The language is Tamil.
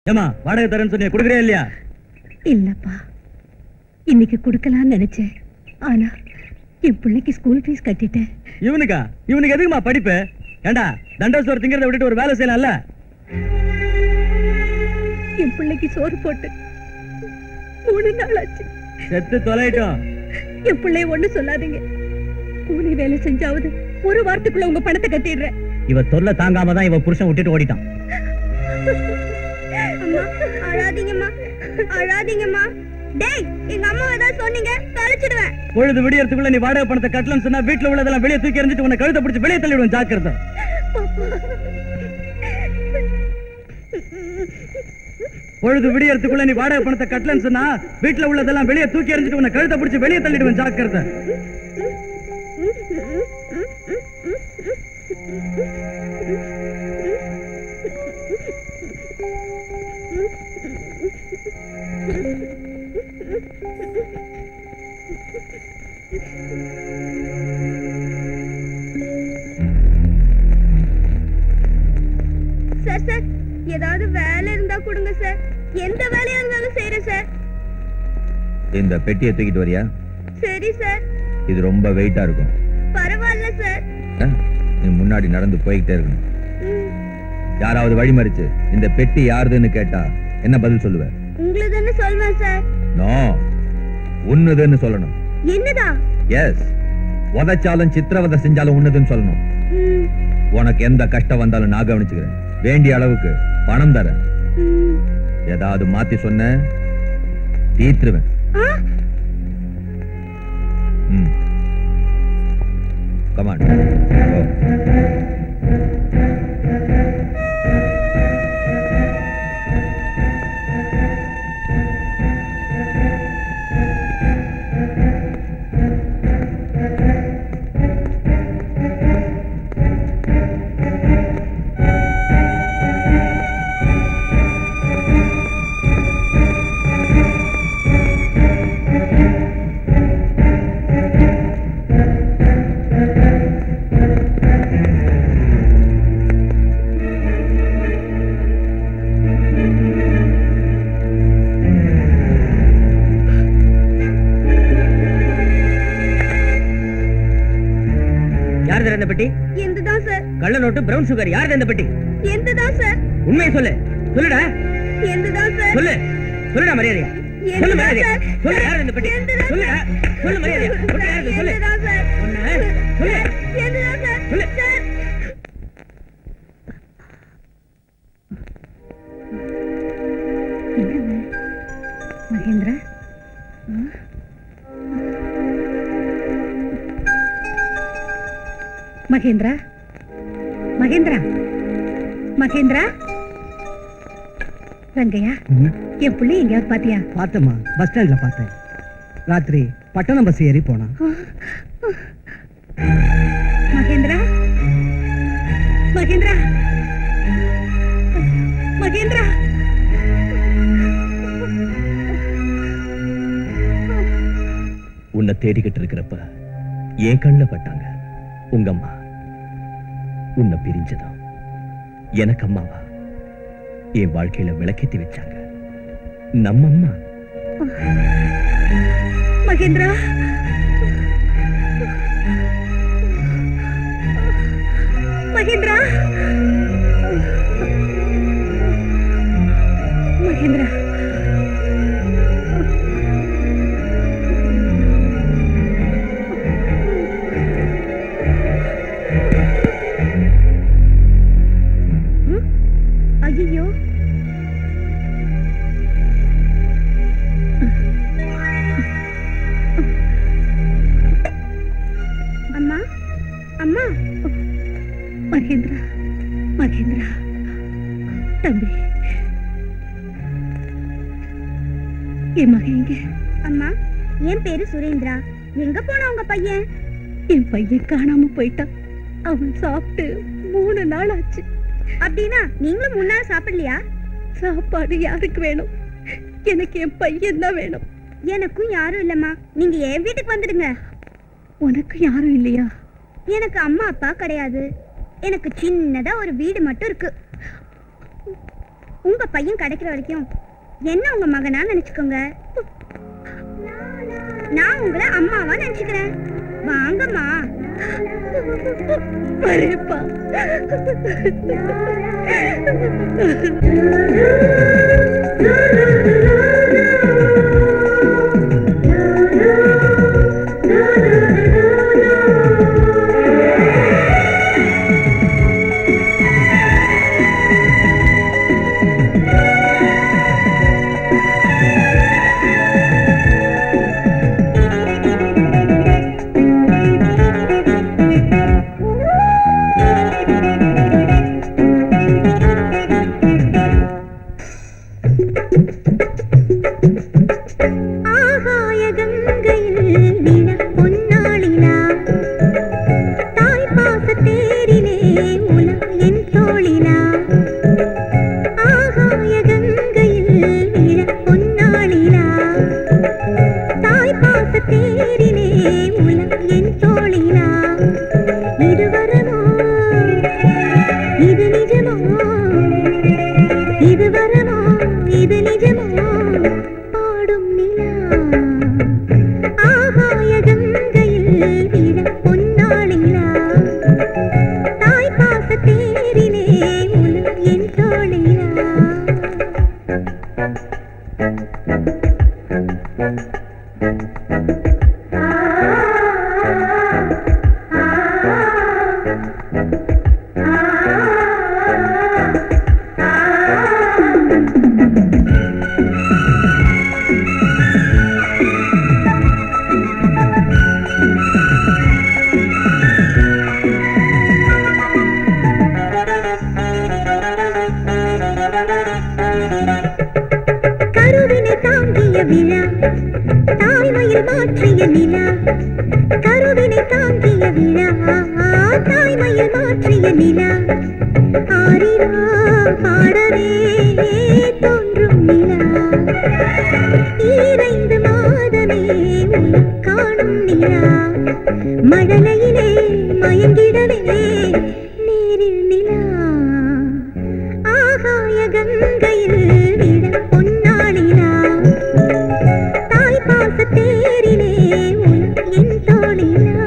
ஏமா வாடகை தரேன்னு சொன்னியா, குடுக்குறியா இல்லையா? இல்லப்பா, இன்னைக்கு குடுக்கலாம்னு நினைச்சேன். ஆனா என் பிள்ளைக்கு ஸ்கூல் ஃபீஸ் கட்டிட்டேன். இவனுக்கு எதுக்குமா படிப்பு? ஏண்டா தண்டோசோர் திங்கிறத விட்டுட்டு ஒரு வேலை செய்யலாம்ல? என் பிள்ளைக்கு சோறு போட்டு 3 நாள் ஆச்சு. செத்து தொலைட்டோம். என் பிள்ளைய ஒண்ணு சொல்லாதீங்க. கூலி வேலை செஞ்சாவது ஒரு வாரத்துக்குள்ள உங்க பணத்தை கட்டிடுறேன். இவ தொல்லை தாங்காம தான் இவ புருஷன் விட்டுட்டு ஓடிட்டான். அம்மா அழாதீங்கம்மா, அழாதீங்கம்மா. டேய், எங்க அம்மா ஏதாவது சொன்னீங்க கழிச்சிடுவேன். பொழுது விடியறதுக்குள்ள நீ வாடகை பணத்தை கட்டலன்னு சொன்னா வீட்டுல உள்ளதெல்லாம் வெளியே தூக்கி எறிஞ்சிட்டு உன்னை கழுத்தை பிடிச்சு வெளியே தள்ளிடுவேன். ஜாக்கிரதை. பொழுது விடியறதுக்குள்ள நீ வாடகை பணத்தை கட்டலன்னு சொன்னா வீட்டுல உள்ளதெல்லாம் வெளியே தூக்கி எறிஞ்சிட்டு உன்னை கழுத்தை பிடிச்சு வெளியே தள்ளிடுவேன். ஜாக்கிரதை. சார் சார், ஏதாவது வேலை இருந்தா கொடுங்க சார். எந்த வேலையா இருந்தாலும் செய்யறேன் சார். இந்த பெட்டியை தூக்கிட்டு வரியா? சரி சார். இது ரொம்ப வெயிட்டா இருக்கும். பரவாயில்ல சார். நீ முன்னாடி நடந்து போய்கிட்டே இருக்கணும். யாராவது வழிமறிச்சு இந்த பெட்டி யாருதுன்னு கேட்டா என்ன பதில் சொல்லுவ? உங்களுதுன்னு சொல்வேன் சார். நோ, உன்னுதுன்னு சொல்லணும். என்னதா? எஸ், உதைச்சாலும் சித்திரவதை செஞ்சாலும் உன்னதுன்னு சொல்லணும். உனக்கு எந்த கஷ்டம் வந்தாலும் நான் கவனிச்சுக்கிறேன். வேண்டிய அளவுக்கு பணம் தரேன். ஏதாவது மாத்தி சொன்ன தீத்துருவேன். கமான். யார் பெட்டி? எந்ததான் சார்? கள்ள நோட்டு, பிரவுன் சுகர். யார் இந்த பெட்டி? எந்ததான் சார்? உண்மையை சொல்லு. சொல்லுடா. எந்ததான் சார்? சொல்லு. சொல்லுடா மரியாதையா. சொல்லு மரியாதையா. சொல்லு யார் இந்த பெட்டி? சொல்லுடா. சொல்லு மரியாதையா. சொல்லு யார் இது? சொல்லு. எந்ததான் சார்? சொல்லு. எந்ததான் சார்? சொல்லு. சார். மகேந்திரா, மகேந்திரா, மகேந்திரா, மகேந்திரா. ரங்கையா, என் பிள்ளை எங்கேயாவது பாத்தியா? பார்த்தம்மா, பஸ் ஸ்டாண்ட்ல பார்த்தேன். ராத்திரி பட்டணம் பஸ் ஏறி போனா. மகேந்திரா, மகேந்திரா, மகேந்திரா. உன்னை தேடிக்கிட்டு இருக்கிறப்ப என் கண்ணில் பட்டாங்க உங்க அம்மா. உன்னை பிரிஞ்சதா எனக்கு அம்மாவா என் வாழ்க்கையில விளக்கேத்தி வச்சாங்க நம்ம அம்மா. மகேந்திரா, மகேந்திரா, மகேந்திரா. ஐயோ, அம்மா, அம்மா. மகேந்திரா, மகேந்திரா, தம்பி, என் மகன் எங்க? அம்மா, என் பேரு சுரேந்திரா. எங்க போனா உங்க பையன்? என் பையன் காணாம போயிட்டான். அவன் சாப்பிட்டு 3 நாள் ஆச்சு. அப்படின்னா நீங்களும் முன்னால சாப்பிடலையா? சாப்பாடு யாருக்கு வேணும்? எனக்கு என் பையன் தான் வேணும். எனக்கும் யாரும் இல்லம்மா. நீங்க என் வீட்டுக்கு வந்துடுங்க. உனக்கு யாரும் இல்லையா? எனக்கு அம்மா அப்பா கிடையாது. எனக்கு சின்னதா ஒரு வீடு மட்டும் இருக்கு. உங்க பையன் கிடைக்கிற வரைக்கும் என்ன உங்க மகனா நினைச்சுக்கோங்க. நான் உங்களை அம்மாவா நினைச்சுக்கிறேன். வாங்கம்மா. வரேப்பா. மழலையிலே மயங்கிடவே நீரில் நிலா ஆகாய கங்கையில் விட பொன்னாளிலா தாய் பாச தேரிலே என் தோழிலா.